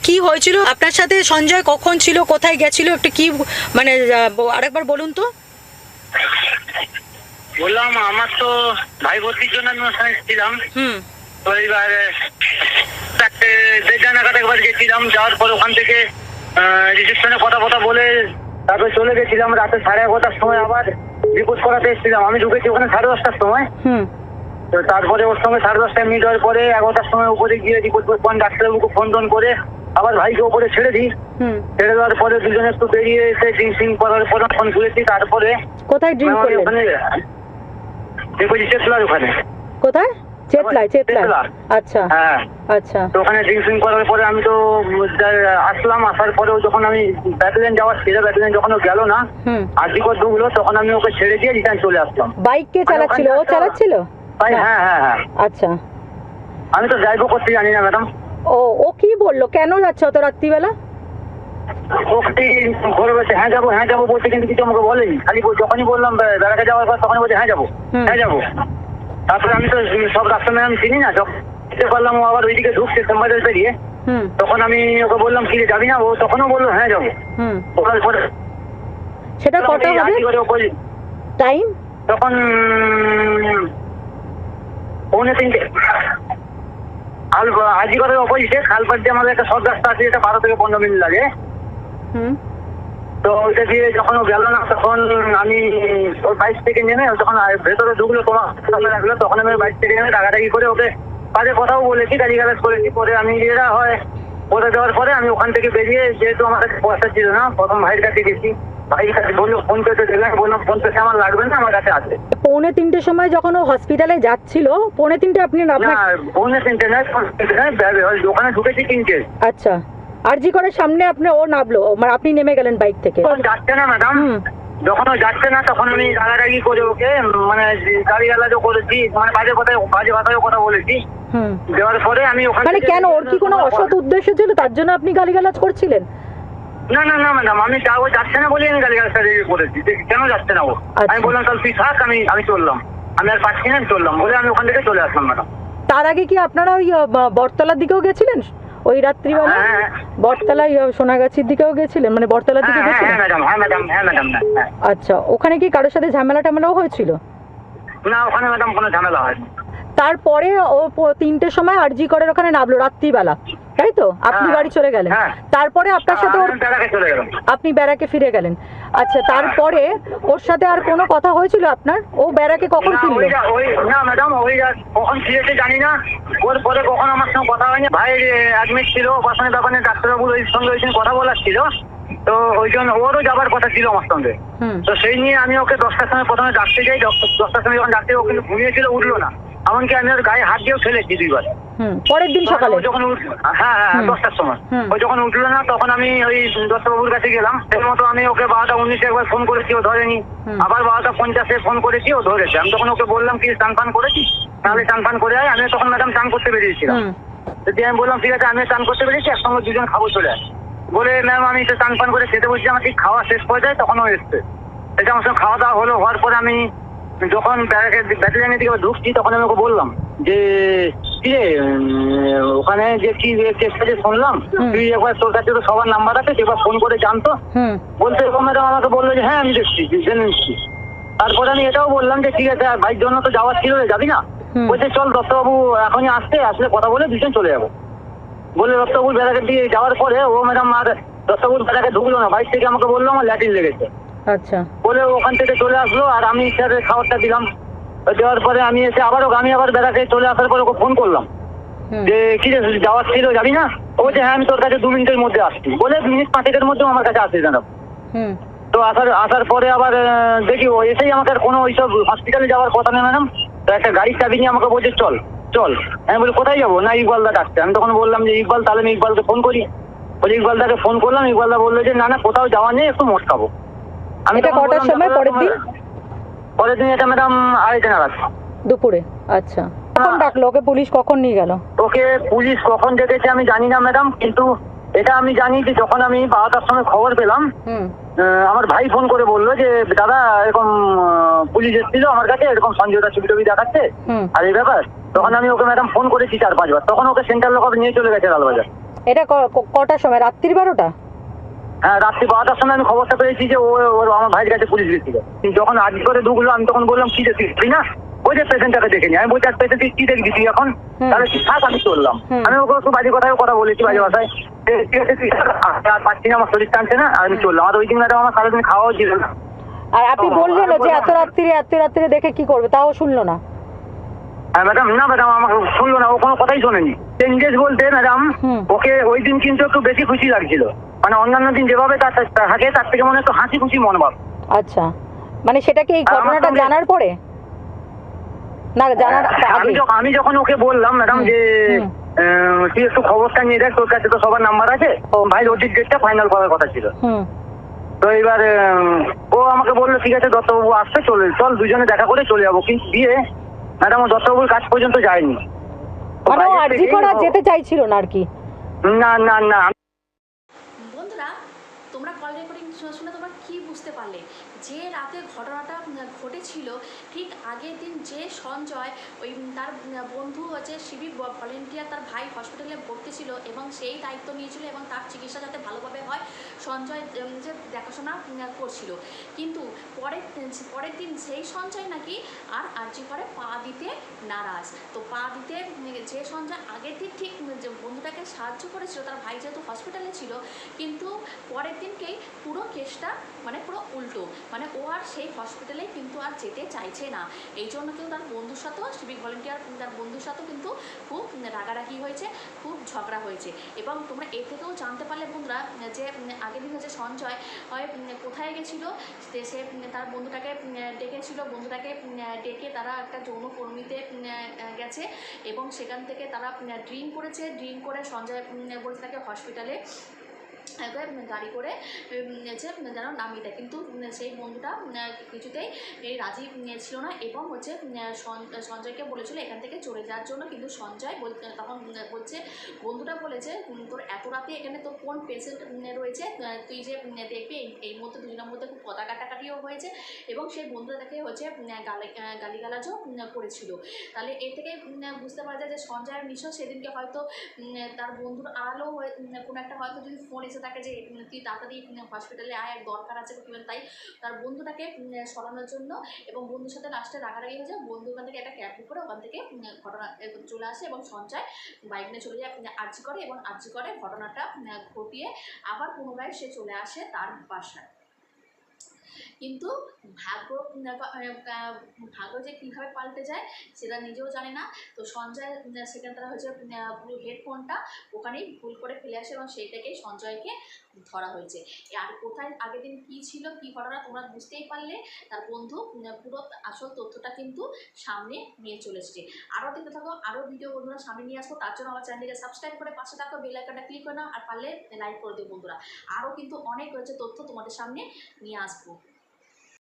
কি হয়েছিল আপনার সাথে? সঞ্জয় কখন ছিল, কোথায় গেছিল, একটু কি মানে আরেকবার বলুন তো। বললাম আমার তো ভাই ভর্তির জন্য আমি ওখানে ছিলাম। তো এইবার 4:30 নাগাদ একবার গেছিলাম, যাওয়ার পর ওখান থেকে রিসেপশনে কথা বলে তারপরে চলে গেছিলাম। রাতে 11:30টার সময় আবার রিপোর্ট করাতে এসেছিলাম। আমি ঢুকেছি ওখানে 10:30টার সময়। তো তারপরে ওর সঙ্গে 10:30টায় মিট হওয়ার পরে 11টার সময় উপরে গিয়ে রিপোর্ট ডাক্তারবাবুকে ফোন করে আবার ভাইকে উপরে ছেড়ে দিই। ছেড়ে দেওয়ার পরে দুজনে একটু বেরিয়ে এসে ড্রিঙ্কিং করার পর ফোন করেছি। তারপরে কোথায় ড্রিঙ্ক করলেন? ওখানে দেখছি চেতলার ওখানে। কোথায়? চেতলা। আচ্ছা হ্যাঁ আচ্ছা। তো ওখানে ড্রিঙ্কিং করার পরে আমি তো আসলাম। আসার পরেও যখন আমি ব্যাটালিয়ন যাওয়ার ছিল, ব্যাটালিয়ন যখন ও গেল না আজিকর ঢুকলো, তখন আমি ওকে ছেড়ে দিয়ে রিটার্ন চলে আসলাম। বাইক কে চালাচ্ছিল? ও চালাচ্ছিল? হ্যাঁ। আচ্ছা, আমি তো ড্রাইভও করতে জানি না ম্যাডাম। ও কি বললো? কেন যাচ্ছে অত রাত্রিবেলা? ওকে ঘরে বলছে হ্যাঁ যাবো বলছে, কিন্তু কিছু আমাকে বলেনি। খালি যখনই বললাম বেড়াতে যাওয়ার পর তখনই বলছে হ্যাঁ যাবো। তারপরে আমি তো সব রাস্তা ম্যাডাম চিনি না, যখন পারলাম ও আবার ওইদিকে ঢুকছে শ্যামবাজার পেরিয়ে। তখন আমি ওকে বললাম কি যাবি না? ও তখনও বললো হ্যাঁ যাবো। সেটা কটা হবে টাইম? তখন 2:45। আজিগরের অপোজিটে খালপাট দিয়ে আমাদের একটা শর্ট রাস্তা আছে, যেটা 12 থেকে 15 মিনিট লাগে। তো ওইটা দিয়ে যখন ও গেল না, তখন আমি ওর বাইক থেকে নেমে যখন ভেতরে ঢুকলো তোমার লাগলো, তখন আমি বাইক থেকে নেমে ডাকাডাকি করে ওকে কাজে কথাও বলেছি, গালিগালাজ করেছি। পরে আমি এরা হয় পরে দেওয়ার পরে আমি ওখান থেকে বেরিয়ে, যেহেতু আমার কাছে পয়সা ছিল না, প্রথম ভাইয়ের কাছে গেছি। ভাইয়ের কাছে বললো ফোন পেতে দেবেন, বললাম ফোন পেতে আমার লাগবে না, আমার কাছে আছে। 2:45 সময় যখন ও হসপিটালে যাচ্ছিল, 2:45 আপনি না 2:45 নয়, ওখানে ঢুকেছি 3টে। আচ্ছা, আরজি করার সামনে ও নামলো, মানে আপনি নেমে গেলেন বাইক থেকে? যাচ্ছে না ম্যাডাম, যখন ও যাচ্ছে না তখন আমি রাগারাগি করে ওকে মানে গালিগালাজও করেছি, মানে বাজে ভাষায় কথা বলেছি। দেওয়ার পরে আমি ওখানে মানে কেন, ওর কি কোনো অসৎ উদ্দেশ্য ছিল তার জন্য আপনি গালিগালাজ করছিলেন? না ম্যাডাম, আমি ও যাচ্ছে না বলে আমি গালিগালাজটা করেছি। কেন যাচ্ছে না ও? আমি বললাম তাহলে তুই থাক, আমি চললাম, আমি আর পাচ্ছি না, চললাম বলে আমি ওখান থেকে চলে আসলাম ম্যাডাম। তার আগে কি আপনারা ওই বটতলার দিকেও গেছিলেন ওই রাত্রিবেলা? বটতলা সোনাগাছির দিকেও গেছিলেন, মানে বটতলার দিকে গেছিলেন? হ্যাঁ ম্যাডাম। আচ্ছা, ওখানে কি কারোর সাথে ঝামেলাও হয়েছিল? না ওখানে ম্যাডাম কোনো ঝামেলা হয়নি। তারপরে ও 3টের সময় আরজি করের ওখানে নামলো রাত্রিবেলা, তাই তো? আপনি বাড়ি চলে গেলেন। তারপরে আপনার সাথে আপনি ব্যারাকে ফিরে গেলেন। আচ্ছা, তারপরে ওর সাথে আর কোনো কথা হয়েছিল আপনার? ও ব্যারাকে কখন ফিরলো? না ম্যাডাম, কখন ফিরেছে জানি না। ওর পরে কখন আমার সঙ্গে কথা হয়নি। ভাই অ্যাডমিট ছিল অপারেশনের ব্যাপারে, ডাক্তারবাবুর ওই সঙ্গে ওই কথা বলার ছিল, তো ওই জন্য ওরও যাবার কথা ছিল আমার সঙ্গে। তো সেই নিয়ে আমি ওকে 10টার সময় প্রথমে ডাকতে যাই। 10টার সময় যখন ডাকতে, ও কিন্তু ঘুমিয়েছিল, উঠলো না। এমনকি আমি ওর গায়ে হাত দিয়েও ফেলেছি 2বার। পরের দিন সকালে যখন 10টার সময় ও যখন উঠলো না, তখন আমি ওই দত্তবাবুর কাছে গেলাম। এর মতো আমি ওকে 12:19 একবার ফোন করেছি, ও ধরেনি। আবার 12:50 ফোন করেছি, ও ধরেছে। আমি তখন ওকে বললাম কি চান ফান করেছি, তাহলে চান ফান করে আয়। আমি তখন ম্যাডাম চান করতে বেরিয়েছিলাম। যদি আমি বললাম ঠিক আছে আমি চান করতে বেরিয়েছি, একসঙ্গে দুজন খাবো চলে আয় বলে, ম্যাম আমি তো চান ফান করে খেতে বলছি। আমার ঠিক খাওয়া শেষ হয়ে যায়, তখন ও এসছে। এটা আমার সঙ্গে খাওয়া দাওয়া হওয়ার পরে আমি যখন ব্যাটালিয়নের দিকে ঢুকছি, তখন আমি ওকে বললাম যে কি রে, ওখানে যে কি কেসটা যে শুনলাম, তুই একবার তোর কাছে তো সবার নাম্বার আছে, তুই একবার ফোন করে জানতো। বলতে এরকম ম্যাডাম আমাকে বললো যে হ্যাঁ আমি দেখছি, জেনে নিচ্ছি। তারপরে আমি এটাও বললাম যে ঠিক আছে, ভাইয়ের জন্য তো যাওয়ার ছিল, যাবি না? বলছে চল দত্তবাবু এখনই আসলে কথা বলে দুজন চলে যাবো বলে দত্তবাবুর ব্যারাকের দিয়ে যাওয়ার পরে ও ম্যাডাম আর দত্তবাবুর ব্যারাকে ঢুকলো না। বাইক থেকে আমাকে বললো আমার ল্যাটিন লেগেছে। আচ্ছা, বলে ওখান থেকে চলে আসলো, আর আমি স্যার খাবারটা দিলাম। দেওয়ার পরে আমি এসে আমি আবার ব্যারাকে চলে আসার পরে ওকে ফোন করলাম যে কি রে যাওয়ার ছিল, যাবি না? ও বলছে হ্যাঁ আমি তোর কাছে 2 মিনিটের মধ্যে আসছি বলে, মিনিট 5-এর মধ্যেও আমার কাছে আসছে ম্যাডাম। তো আসার পরে আবার দেখি ও এসেই আমাকে কোনো ওইসব হসপিটালে যাওয়ার কথা নেই ম্যাডাম। তো একটা গাড়ির চাবি নিয়ে আমাকে বলছে চল। আমি বলি কোথায় যাবো? না ইকবালদা ডাকছে। আমি তখন বললাম যে ইকবাল, তাহলে আমি ইকবালকে ফোন করি। বলে ইকবালদাকে ফোন করলাম। ইকবালদা বললো যে না কোথাও যাওয়া নেই, একটু মদ খাবো। আমি কটার সময়? পরের দিন এটা ম্যাডাম 2:30 নাগাদ দুপুরে। আচ্ছা, কখন ডাকলো ওকে? পুলিশ কখন নিয়ে গেল ওকে? পুলিশ কখন ডেকেছে আমি জানি না ম্যাডাম, কিন্তু এটা আমি জানি যে যখন আমি 12টার সময় খবর পেলাম, আমার ভাই ফোন করে বললো যে দাদা এরকম পুলিশ এসেছিল আমার কাছে, এরকম সঞ্জয়দা ছবি টবি দেখাচ্ছে আর এই ব্যাপার। তখন আমি ওকে ম্যাডাম ফোন করেছি 4-5 বার। তখন ওকে সেন্ট্রাল লকআপে নিয়ে চলে গেছে লালবাজার। এটা কটার সময়? রাত্রির 12টা? হ্যাঁ, রাত্রি 12টার সময় আমি খবরটা পেয়েছি যে ও আমার ভাইয়ের কাছে পুলিশ গেছিল। যখন আর্জি করে ঢুকলো আমি তখন বললাম কি দেখি না, ওই যে পেশেন্টটাকে দেখে নি। আমি বলছি আর পেশেন্ট কি দেখবি তুই এখন, তাহলে ঠিক থাক, আমি চললাম। আমি ওকে একটু বাজে কথা বলেছি, বাজে ভাষায়। ঠিক আছে তুই আর পাচ্ছি না, আমার শরীর টানছে না, আর আমি চললাম। আর ওই দিন ম্যাডাম আমার সারাদিন খাওয়াও ছিল না। আর আপনি বললেন যে এত রাত্রিরে দেখে কি করবে, তাও শুনলো না? হ্যাঁ ম্যাডাম, না ম্যাডাম আমাকে শুনলো না, ও কোনো কথাই শোনেনি। চেঞ্জেস বলতে ম্যাডাম ওকে ওই দিন কিন্তু একটু বেশি খুশি লাগছিল, মানে অন্যান্য দিন যেভাবে তার থাকে তার থেকে মনে একটু হাসি খুশি মনোভাব। আচ্ছা, মানে সেটা কি এই ঘটনাটা জানার পরে না জানার আগে? আমি যখন ওকে বললাম ম্যাডাম যে তুই একটু খবরটা নিয়ে দেখ, তোর কাছে তো সবার নাম্বার আছে, ভাই ওটির ডেটটা ফাইনাল করার কথা ছিল। তো এবার ও আমাকে বললো ঠিক আছে দত্তবাবু আসছে, চল দুজনে দেখা করে চলে যাবো। কিন্তু দিয়ে ম্যাডাম ও দত্তবাবুর কাছ পর্যন্ত যায়নি, মানে ও আরজি করা যেতে চাইছিল না আর কি? না না না। বন্ধুরা, তোমরা কল রেকর্ডিং শুনে তোমরা কি বুঝতে পারলে? যে রাতে ঘটনাটা ঘটেছিল ঠিক আগের দিন যে সঞ্জয় ওই তার বন্ধু হচ্ছে সিভিক ভলেন্টিয়ার, তার ভাই হসপিটালে ভর্তি ছিল এবং সেই দায়িত্ব নিয়েছিল এবং তার চিকিৎসা যাতে ভালোভাবে হয় সঞ্জয় যে দেখাশোনা করছিল। কিন্তু পরের দিন সেই সঞ্জয় নাকি আর আরজি করে পা দিতে নারাজ। তো পা দিতে যে সঞ্জয় আগের দিন ঠিক যে বন্ধুটাকে সাহায্য করেছিল, তার ভাই যেহেতু হসপিটালে ছিল, কিন্তু পরের দিনকেই পুরো কেসটা মানে পুরো উল্টো, মানে ও আর সেই হসপিটালে কিন্তু আর যেতে চাইছে না। এই জন্য কিন্তু তার বন্ধুর সাথেও সিভিক ভলেন্টিয়ার তার বন্ধুর সাথেও কিন্তু খুব রাগারাগি হয়েছে, খুব ঝগড়া হয়েছে। এবং তোমরা এ থেকেও জানতে পারলে বন্ধুরা যে আগের দিন হচ্ছে সঞ্জয় কোথায় গেছিলো, সে তার বন্ধুটাকে ডেকেছিল, বন্ধুটাকে ডেকে তারা একটা যৌনকর্মীতে গেছে এবং সেখান থেকে তারা ড্রিঙ্ক করেছে। ড্রিঙ্ক করে সঞ্জয় বলছে তাকে হসপিটালে গাড়ি করে যেন নামিয়ে দেয়, কিন্তু সেই বন্ধুটা কিছুতেই রাজি ছিল না এবং হচ্ছে সঞ্জয়কে বলেছিল এখান থেকে চলে যাওয়ার জন্য। কিন্তু সঞ্জয় তখন বলছে, বন্ধুটা বলেছে তোর এত রাতে এখানে তোর কোন পেশেন্ট রয়েছে তুই যে দেখবি। এই মুহূর্তে দুজনের মধ্যে খুব কথা কাটাকাটিও হয়েছে এবং সেই বন্ধুটা তাকে হচ্ছে গালিগালাজও করেছিল। তাহলে এর থেকে বুঝতে পারা যায় যে সঞ্জয়ের নিশ্চয় সেদিনকে হয়তো তার বন্ধুর আড়ালেও কোনো একটা হয়তো যদি ফোন এসে থাকে যে তুই তাড়াতাড়ি হসপিটালে আয়, দরকার আছে কিংবা, তাই তার বন্ধুটাকে সরানোর জন্য এবং বন্ধুর সাথে লাস্টে রাগারাগি হয়ে যায়। বন্ধু ওখান থেকে একটা ক্যাব বুক করে ওখান থেকে ঘটনা চলে আসে এবং সঞ্জয় বাইক নিয়ে চলে যায় আরজি করে এবং আরজি করে ঘটনাটা ঘটিয়ে আবার পুনরায় সে চলে আসে তার বাসায়। কিন্তু ভাগ্য যে কীভাবে পাল্টে যায় সেটা নিজেও জানে না। তো সঞ্জয় সেখানে তারা হচ্ছে পুরো হেডফোনটা ওখানেই ভুল করে ফেলে আসে এবং সেইটাকেই সঞ্জয়কে ধরা হয়েছে। আর কোথায় আগের দিন কী ছিল, কী ঘটনা তোমরা বুঝতেই পারলে। তার বন্ধু পুরো আসল তথ্যটা কিন্তু সামনে নিয়ে চলে এসেছে। আরও দেখতে থাকো, আরও ভিডিও বন্ধুরা সামনে নিয়ে আসবো। তার জন্য আমার চ্যানেলকে সাবস্ক্রাইব করে পাশে থাকো, বেল আইকনটা ক্লিক করে নাও আর পারলে লাইক করে দিও বন্ধুরা। আরও কিন্তু অনেক রয়েছে তথ্য তোমাদের সামনে নিয়ে আসবো।